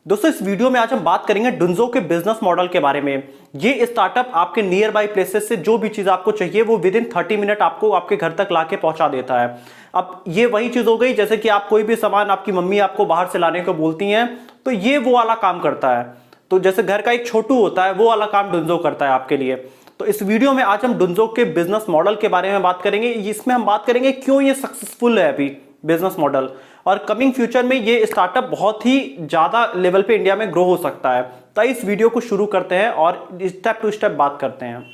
दोस्तों इस वीडियो में आज हम बात करेंगे डुंजो के बिजनेस मॉडल के बारे में। ये स्टार्टअप आपके नियर बाई प्लेसेस से जो भी चीज आपको चाहिए वो विद इन 30 मिनट आपको आपके घर तक लाके पहुंचा देता है। अब ये वही चीज हो गई जैसे कि आप कोई भी सामान आपकी मम्मी आपको बाहर से लाने को बोलती हैं, तो ये वो वाला काम करता है। तो जैसे घर का एक छोटू होता है वो वाला काम डुंजो करता है आपके लिए। तो इस वीडियो में आज हम डुंजो के बिजनेस मॉडल के बारे में बात करेंगे। इसमें हम बात करेंगे क्यों ये सक्सेसफुल है अभी बिजनेस मॉडल, और कमिंग फ्यूचर में ये स्टार्टअप बहुत ही ज्यादा लेवल पे इंडिया में ग्रो हो सकता है। तो इस वीडियो को शुरू करते हैं और स्टेप टू स्टेप बात करते हैं।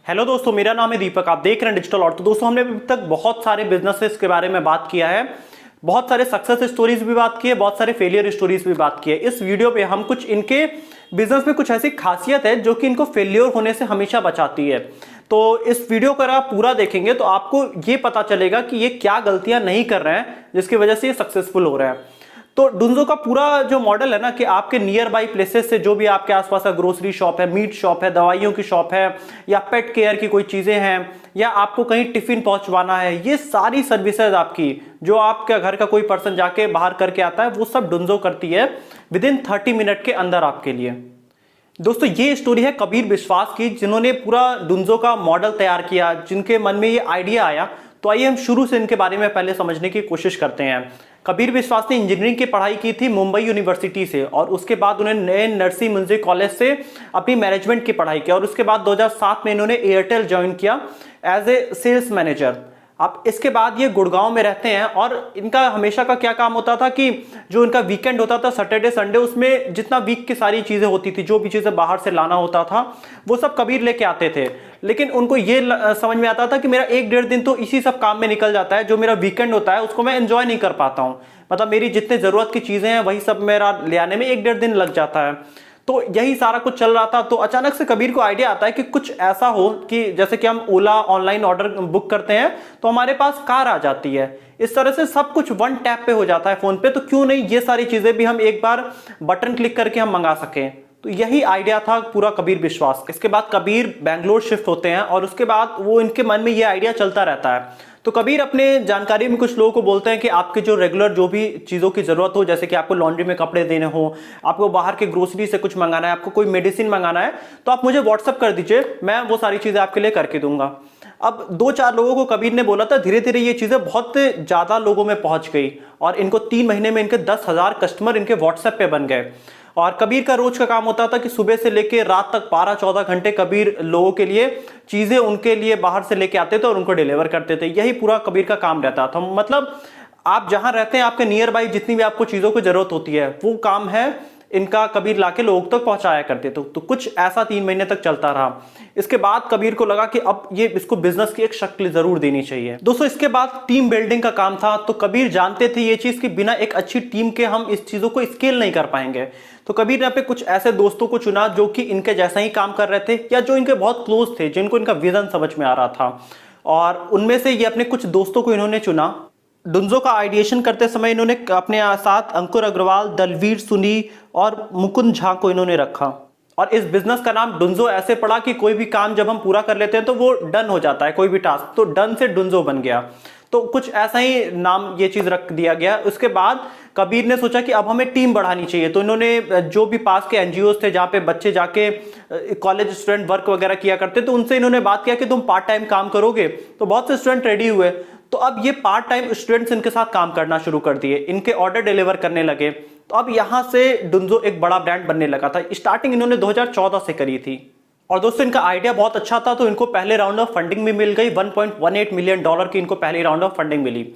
हेलो दोस्तों, मेरा नाम है दीपक, आप देख रहे हैं डिजिटल ऑर्ट। तो दोस्तों हमने अभी तक बहुत सारे बिजनेसेस के बारे में बात किया है, बहुत सारे सक्सेस स्टोरीज भी बात की है, बहुत सारे फेलियर स्टोरीज भी बात की है। इस वीडियो पे हम कुछ इनके बिजनेस में कुछ ऐसी खासियत है जो कि इनको फेलियर होने से हमेशा बचाती है। तो इस वीडियो को अगर आप पूरा देखेंगे तो आपको ये पता चलेगा कि ये क्या गलतियां नहीं कर रहे हैं जिसकी वजह से ये सक्सेसफुल हो रहे हैं। तो डुंजो का पूरा जो मॉडल है ना कि आपके नियर बाई प्लेसेस से जो भी आपके आसपास का ग्रोसरी शॉप है, मीट शॉप है, दवाइयों की शॉप है, या पेट केयर की कोई चीजें हैं, या आपको कहीं टिफिन पहुंचवाना है, ये सारी सर्विसेज आपकी जो आपके घर का कोई पर्सन जाके बाहर करके आता है वो सब डुंजो करती है विद इन 30 मिनट के अंदर आपके लिए। दोस्तों ये स्टोरी है कबीर विश्वास की, जिन्होंने पूरा डुंजो का मॉडल तैयार किया, जिनके मन में ये आइडिया आया। तो आइए हम शुरू से इनके बारे में पहले समझने की कोशिश करते हैं। कबीर विश्वास ने इंजीनियरिंग की पढ़ाई की थी मुंबई यूनिवर्सिटी से, और उसके बाद उन्होंने नए नरसी मुंशी कॉलेज से अपनी मैनेजमेंट की पढ़ाई की, और उसके बाद 2007 में इन्होंने एयरटेल ज्वाइन किया एज ए सेल्स मैनेजर। अब इसके बाद ये गुड़गांव में रहते हैं, और इनका हमेशा का क्या काम होता था कि जो इनका वीकेंड होता था सैटरडे संडे, उसमें जितना वीक की सारी चीजें होती थी, जो भी चीजें बाहर से लाना होता था वो सब कबीर लेके आते थे। लेकिन उनको ये समझ में आता था कि मेरा 1-1.5 दिन तो इसी सब काम में निकल जाता है, जो मेरा वीकेंड होता है उसको मैं एंजॉय नहीं कर पाता हूँ। मतलब मेरी जितने जरूरत की चीजें हैं वही सब मेरा ले आने में 1-1.5 दिन लग जाता है। तो यही सारा कुछ चल रहा था। तो अचानक से कबीर को आइडिया आता है कि कुछ ऐसा हो कि जैसे कि हम ओला ऑनलाइन ऑर्डर बुक करते हैं तो हमारे पास कार आ जाती है, इस तरह से सब कुछ वन टैप पे हो जाता है फोन पे। तो क्यों नहीं ये सारी चीजें भी हम एक बार बटन क्लिक करके हम मंगा सकें। तो यही आइडिया था पूरा कबीर विश्वास। इसके बाद कबीर बैंगलोर शिफ्ट होते हैं, और उसके बाद वो इनके मन में ये आइडिया चलता रहता है। तो कबीर अपने जानकारी में कुछ लोगों को बोलते हैं कि आपके जो रेगुलर जो भी चीज़ों की ज़रूरत हो, जैसे कि आपको लॉन्ड्री में कपड़े देने हो, आपको बाहर के ग्रोसरी से कुछ मंगाना है, आपको कोई मेडिसिन मंगाना है, तो आप मुझे व्हाट्सअप कर दीजिए, मैं वो सारी चीज़ें आपके लिए करके दूंगा। अब 2-4 लोगों को कबीर ने बोला था, धीरे धीरे ये चीज़ें बहुत ज़्यादा लोगों में पहुंच गई, और इनको 3 महीने में इनके 10,000 कस्टमर इनके व्हाट्सएप पे बन गए। और कबीर का रोज का काम होता था कि सुबह से लेके रात तक 12-14 घंटे कबीर लोगों के लिए चीजें उनके लिए बाहर से लेके आते थे और उनको डिलीवर करते थे। यही पूरा कबीर का काम रहता था। मतलब आप जहां रहते हैं आपके नियर बाई जितनी भी आपको चीजों की जरूरत होती है वो काम है इनका, कबीर लाके लोगों तक पहुंचाया करते थे। तो कुछ ऐसा 3 महीने तक चलता रहा। इसके बाद कबीर को लगा कि अब ये इसको बिजनेस की एक शक्ल जरूर देनी चाहिए। दोस्तों इसके बाद टीम बिल्डिंग का काम था। तो कबीर जानते थे ये चीज कि बिना एक अच्छी टीम के हम इस चीजों को स्केल नहीं कर पाएंगे। तो कबीर ने पे कुछ ऐसे दोस्तों को चुना जो कि इनके जैसा ही काम कर रहे थे, या जो इनके बहुत क्लोज थे, जिनको इनका विजन समझ में आ रहा था। और उनमें से ये अपने कुछ दोस्तों को इन्होंने चुना। डुंजो का आइडिएशन करते समय इन्होंने अपने साथ अंकुर अग्रवाल, दलवीर सुनी और मुकुंद झा को इन्होंने रखा। और इस बिजनेस का नाम डुंजो ऐसे पड़ा कि कोई भी काम जब हम पूरा कर लेते हैं तो वो डन हो जाता है, कोई भी टास्क, तो डन से डुंजो बन गया। तो कुछ ऐसा ही नाम ये चीज रख दिया गया। उसके बाद कबीर ने सोचा कि अब हमें टीम बढ़ानी चाहिए। तो इन्होंने जो भी पास के एनजीओ थे जहाँ पे बच्चे जाके कॉलेज स्टूडेंट वर्क वगैरह किया करते, तो उनसे इन्होंने बात किया कि तुम पार्ट टाइम काम करोगे। तो बहुत से स्टूडेंट रेडी हुए। तो अब ये पार्ट टाइम स्टूडेंट्स इनके साथ काम करना शुरू कर दिए, इनके ऑर्डर डिलीवर करने लगे। तो अब यहां से डुंजो एक बड़ा ब्रांड बनने लगा था। स्टार्टिंग इन्होंने 2014 से करी थी। और दोस्तों इनका आइडिया बहुत अच्छा था, तो इनको पहले राउंड ऑफ फंडिंग भी मिल गई। $1.18 मिलियन की इनको पहली राउंड ऑफ फंडिंग मिली।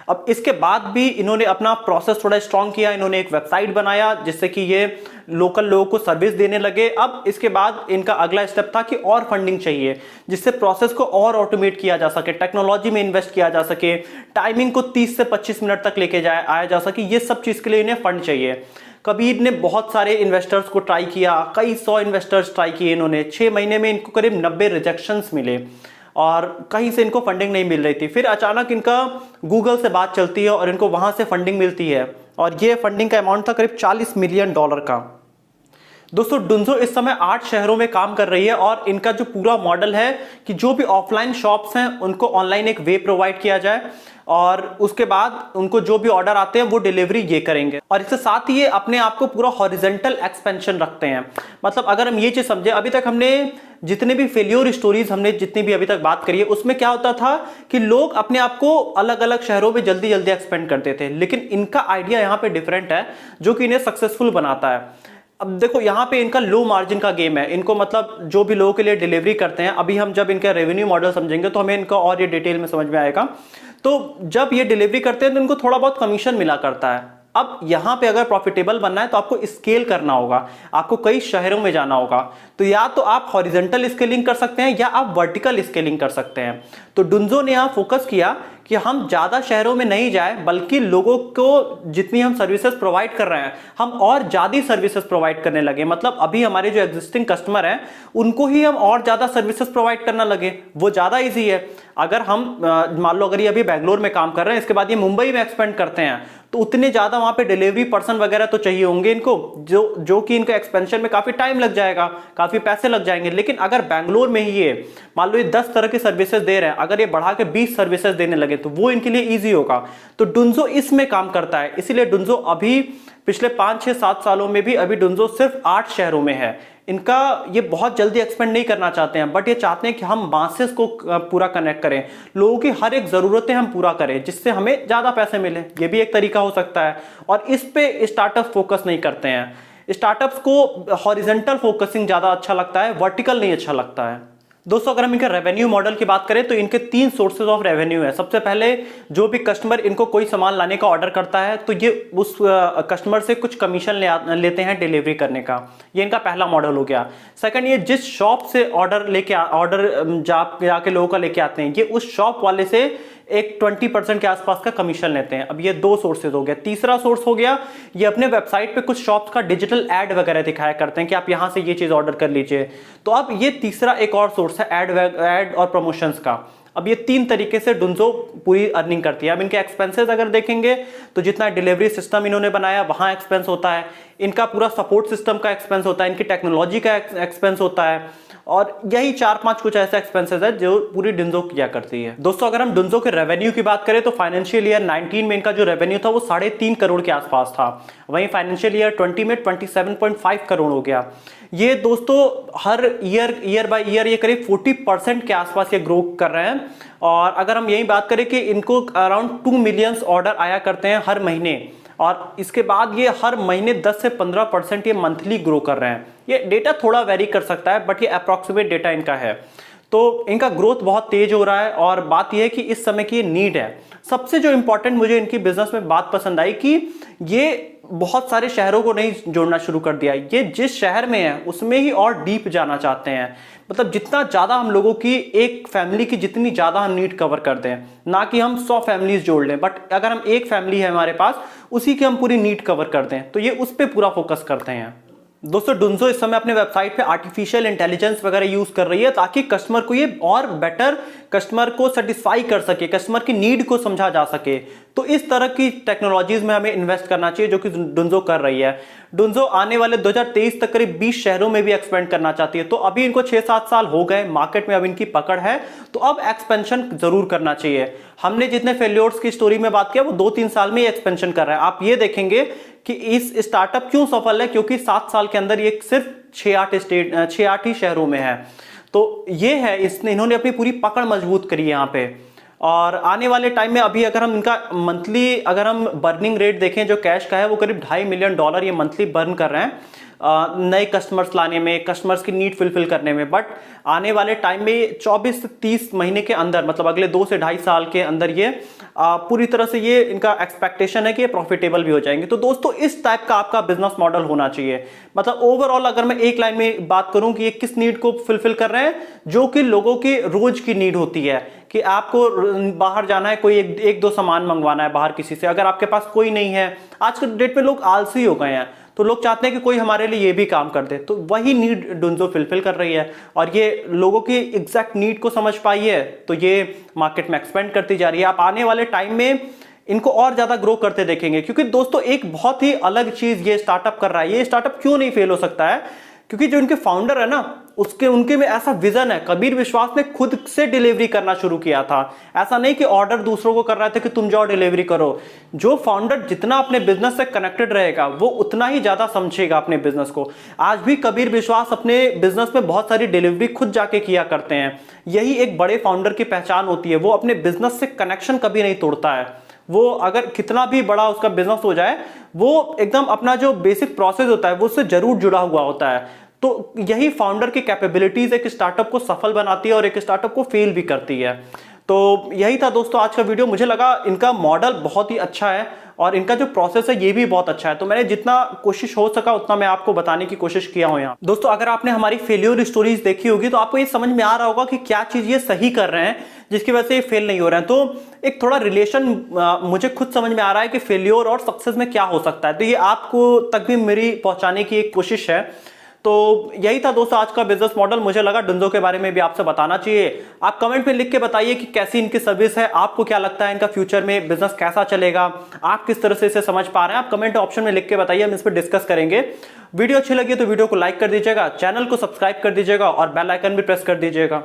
अब इसके बाद भी इन्होंने अपना प्रोसेस थोड़ा स्ट्रॉन्ग किया। इन्होंने एक वेबसाइट बनाया जिससे कि ये लोकल लोगों को सर्विस देने लगे। अब इसके बाद इनका अगला स्टेप था कि और फंडिंग चाहिए जिससे प्रोसेस को और ऑटोमेट किया जा सके, टेक्नोलॉजी में इन्वेस्ट किया जा सके, टाइमिंग को 30 से 25 मिनट तक लेके आया जा सके। ये सब चीज के लिए इन्हें फंड चाहिए। कबीर ने बहुत सारे इन्वेस्टर्स को ट्राई किया, कई 100 इन्वेस्टर्स ट्राई किए इन्होंने। 6 महीने में इनको करीब 90 रिजेक्शंस मिले, और कहीं से इनको फंडिंग नहीं मिल रही थी। फिर अचानक इनका गूगल से बात चलती है और इनको वहां से फंडिंग मिलती है, और ये फंडिंग का अमाउंट था करीब $40 मिलियन का। दोस्तों डुंजो इस समय 8 शहरों में काम कर रही है और इनका जो पूरा मॉडल है कि जो भी ऑफलाइन शॉप्स हैं उनको ऑनलाइन एक वे प्रोवाइड किया जाए और उसके बाद उनको जो भी ऑर्डर आते हैं वो डिलीवरी ये करेंगे। और इसके साथ ही ये अपने आप को पूरा हॉरिजॉन्टल एक्सपेंशन रखते हैं। मतलब अगर हम ये चीज समझे, अभी तक हमने जितने भी फेल्योर स्टोरीज हमने जितनी भी अभी तक बात करी है उसमें क्या होता था कि लोग अपने आप को अलग अलग शहरों में जल्दी जल्दी एक्सपेंड करते थे, लेकिन इनका आइडिया यहाँ पे डिफरेंट है जो कि इन्हें सक्सेसफुल बनाता है। अब देखो यहाँ पे इनका लो मार्जिन का गेम है। इनको मतलब जो भी लोगों के लिए डिलीवरी करते हैं, अभी हम जब इनका रेवेन्यू मॉडल समझेंगे तो हमें इनका और ये डिटेल में समझ में आएगा। तो जब ये डिलीवरी करते हैं तो इनको थोड़ा बहुत कमीशन मिला करता है। अब यहां पे अगर प्रॉफिटेबल बनना है तो आपको स्केल करना होगा, आपको कई शहरों में जाना होगा। तो या तो आप हॉरिजॉन्टल स्केलिंग कर सकते हैं या आप वर्टिकल स्केलिंग कर सकते हैं। तो डुंजो ने यहां फोकस किया कि हम ज्यादा शहरों में नहीं जाए, बल्कि लोगों को जितनी हम सर्विसेज प्रोवाइड कर रहे हैं हम और ज्यादा सर्विसेज प्रोवाइड करने लगे। मतलब अभी हमारे जो एग्जिस्टिंग कस्टमर हैं उनको ही हम और ज्यादा सर्विसेज प्रोवाइड करना लगे। वो ज्यादा इजी है। अगर हम मान लो अगर ये अभी बेंगलोर में काम कर रहे हैं, इसके बाद ये मुंबई में एक्सपेंड करते हैं, तो उतने ज्यादा वहां पे डिलीवरी पर्सन वगैरह तो चाहिए होंगे इनको, जो कि इनका एक्सपेंशन में काफी टाइम लग जाएगा, काफी पैसे लग जाएंगे। लेकिन अगर बैंगलोर में ही ये मान लो ये 10 तरह की सर्विसेज दे रहे हैं, अगर ये बढ़ा के 20 सर्विसेज देने लगे तो वो इनके लिए ईजी होगा। तो डुंजो इसमें काम करता है। इसीलिए डुंजो अभी पिछले 5, 6, 7 सालों में भी अभी डुंजो सिर्फ 8 शहरों में है। इनका ये बहुत जल्दी एक्सपेंड नहीं करना चाहते हैं, बट ये चाहते हैं कि हम मासेस को पूरा कनेक्ट करें, लोगों की हर एक जरूरतें हम पूरा करें जिससे हमें ज्यादा पैसे मिले। ये भी एक तरीका हो सकता है। और इस पे स्टार्टअप फोकस नहीं करते हैं। स्टार्टअप्स को हॉरिजॉन्टल फोकसिंग ज्यादा अच्छा लगता है, वर्टिकल नहीं अच्छा लगता है। दोस्तों अगर हम इनके रेवेन्यू मॉडल की बात करें तो इनके 3 सोर्सेज ऑफ रेवेन्यू है। सबसे पहले जो भी कस्टमर इनको कोई सामान लाने का ऑर्डर करता है तो ये उस कस्टमर से कुछ कमीशन लेते हैं डिलीवरी करने का। ये इनका पहला मॉडल हो गया। सेकंड, ये जिस शॉप से ऑर्डर जाके लोगों का लेके आते हैं, ये उस शॉप वाले से एक 20% के आसपास का कमीशन लेते हैं। अब ये 2 सोर्सेज हो गया। तीसरा सोर्स हो गया, ये अपने वेबसाइट पे कुछ शॉप्स का डिजिटल एड वगैरह दिखाया करते हैं कि आप यहां से ये चीज ऑर्डर कर लीजिए। तो अब ये तीसरा एक और सोर्स है एड और प्रमोशंस का। अब ये 3 तरीके से डुंजो पूरी अर्निंग करती है। अब इनके एक्सपेंसेस अगर देखेंगे तो जितना डिलीवरी सिस्टम इन्होंने बनाया वहां एक्सपेंस होता है, इनका पूरा सपोर्ट सिस्टम का एक्सपेंस होता है, इनकी टेक्नोलॉजी का एक्सपेंस होता है, और यही 4-5 कुछ ऐसे एक्सपेंसेस है जो पूरी डुंजो किया करती है। दोस्तों अगर हम डुंजो के रेवेन्यू की बात करें तो फाइनेंशियल ईयर 19 में इनका जो रेवेन्यू था वो 3.5 करोड़ के आसपास था। वहीं फाइनेंशियल ईयर 20 में 27.5 करोड़ हो गया। ये दोस्तों हर ईयर बाय ईयर ये करीब 40% के आसपास ये ग्रो कर रहे हैं। और अगर हम यही बात करें कि इनको अराउंड 2 मिलियन ऑर्डर आया करते हैं हर महीने, और इसके बाद ये हर महीने 10 से 15% ये मंथली ग्रो कर रहे हैं। ये डेटा थोड़ा वेरी कर सकता है बट ये अप्रॉक्सीमेट डेटा इनका है। तो इनका ग्रोथ बहुत तेज हो रहा है और बात यह है कि इस समय की नीड है। सबसे जो इंपॉर्टेंट मुझे इनकी बिजनेस में बात पसंद आई कि ये बहुत सारे शहरों को नहीं जोड़ना शुरू कर दिया। ये जिस शहर में है उसमें ही और डीप जाना चाहते हैं। मतलब जितना ज्यादा हम लोगों की, एक फैमिली की जितनी ज्यादा हम नीड कवर कर दें, ना कि हम 100 फैमिलीज जोड़ लें, बट अगर हम एक फैमिली है हमारे पास उसी की हम पूरी नीड कवर कर दें, तो ये उस पर पूरा फोकस करते हैं। दोस्तों डुंजो इस समय अपने वेबसाइट पे आर्टिफिशियल इंटेलिजेंस वगैरह यूज कर रही है ताकि कस्टमर को ये और बेटर कस्टमर को सेटिस्फाई कर सके, कस्टमर की नीड को समझा जा सके। तो इस तरह की टेक्नोलॉजीज में हमें इन्वेस्ट करना चाहिए जो कि डुंजो कर रही है। डुंजो आने वाले 2023 तक करीब 20 शहरों में भी एक्सपेंड करना चाहती है। तो अभी इनको 6-7 साल हो गए, मार्केट में अब इनकी पकड़ है, तो अब एक्सपेंशन जरूर करना चाहिए। हमने जितने फेल्योर्स की स्टोरी में बात किया वो 2-3 साल में एक्सपेंशन कर रहा है। आप ये देखेंगे कि इस स्टार्टअप क्यों सफल है, क्योंकि 7 साल के अंदर ये सिर्फ 6-8 ही शहरों में है। तो ये है, इन्होंने अपनी पूरी पकड़ मजबूत करी है यहाँ पे। और आने वाले टाइम में अभी अगर हम इनका मंथली अगर हम बर्निंग रेट देखें जो कैश का है वो करीब $2.5 मिलियन ये मंथली बर्न कर रहे हैं नए कस्टमर्स लाने में, कस्टमर्स की नीड फुलफिल करने में। बट आने वाले टाइम में 24 से 30 महीने के अंदर, मतलब अगले 2 से 2.5 साल के अंदर ये पूरी तरह से ये इनका एक्सपेक्टेशन है कि ये प्रॉफिटेबल भी हो जाएंगे। तो दोस्तों इस टाइप का आपका बिजनेस मॉडल होना चाहिए। मतलब ओवरऑल अगर मैं एक लाइन में बात करूं कि ये किस नीड को फुलफिल कर रहे हैं, जो कि लोगों की रोज की नीड होती है कि आपको बाहर जाना है, कोई एक दो सामान मंगवाना है बाहर किसी से, अगर आपके पास कोई नहीं है। आज के डेट में लोग आलसी हो गए हैं, तो लोग चाहते हैं कि कोई हमारे लिए ये भी काम कर दे। तो वही नीड डुंजो फुलफिल कर रही है और ये लोगों की एग्जैक्ट नीड को समझ पाई है, तो ये मार्केट में एक्सपेंड करती जा रही है। आप आने वाले टाइम में इनको और ज्यादा ग्रो करते देखेंगे। क्योंकि दोस्तों एक बहुत ही अलग चीज ये स्टार्टअप कर रहा है। ये स्टार्टअप क्यों नहीं फेल हो सकता है? क्योंकि जो इनके फाउंडर है ना, उनके में ऐसा विजन है। कबीर विश्वास ने खुद से डिलीवरी करना शुरू किया था। ऐसा नहीं कि ऑर्डर दूसरों को कर रहे थे कि तुम जाओ डिलीवरी करो। जो फाउंडर जितना अपने बिजनेस से कनेक्टेड रहेगा वो उतना ही ज्यादा समझेगा अपने बिजनेस को। आज भी कबीर विश्वास अपने बिजनेस में बहुत सारी डिलीवरी खुद जाके किया करते हैं। यही एक बड़े फाउंडर की पहचान होती है। वो अपने बिजनेस से कनेक्शन कभी नहीं तोड़ता है। वो अगर कितना भी बड़ा उसका बिजनेस हो जाए, वो एकदम अपना जो बेसिक प्रोसेस होता है वो उससे जरूर जुड़ा हुआ होता है। तो यही फाउंडर की कैपेबिलिटीज एक स्टार्टअप को सफल बनाती है और एक स्टार्टअप को फेल भी करती है। तो यही था दोस्तों आज का वीडियो। मुझे लगा इनका मॉडल बहुत ही अच्छा है और इनका जो प्रोसेस है ये भी बहुत अच्छा है। तो मैंने जितना कोशिश हो सका उतना मैं आपको बताने की कोशिश किया हूं। यहाँ दोस्तों अगर आपने हमारी फेल्योर स्टोरीज देखी होगी तो आपको ये समझ में आ रहा होगा कि क्या चीज ये सही कर रहे हैं जिसकी वजह से ये फेल नहीं हो रहे हैं। तो एक थोड़ा रिलेशन मुझे खुद समझ में आ रहा है कि फेल्योर और सक्सेस में क्या हो सकता है। तो ये आपको तक भी मेरी पहुंचाने की एक कोशिश है। तो यही था दोस्तों आज का बिजनेस मॉडल। मुझे लगा डुंजो के बारे में भी आपसे बताना चाहिए। आप कमेंट में लिख के बताइए कि कैसी इनकी सर्विस है, आपको क्या लगता है इनका फ्यूचर में बिजनेस कैसा चलेगा, आप किस तरह से इसे समझ पा रहे हैं। आप कमेंट ऑप्शन में लिख के बताइए, हम इस पर डिस्कस करेंगे। वीडियो अच्छी लगी तो वीडियो को लाइक कर दीजिएगा, चैनल को सब्सक्राइब कर दीजिएगा और बेल आइकन भी प्रेस कर दीजिएगा।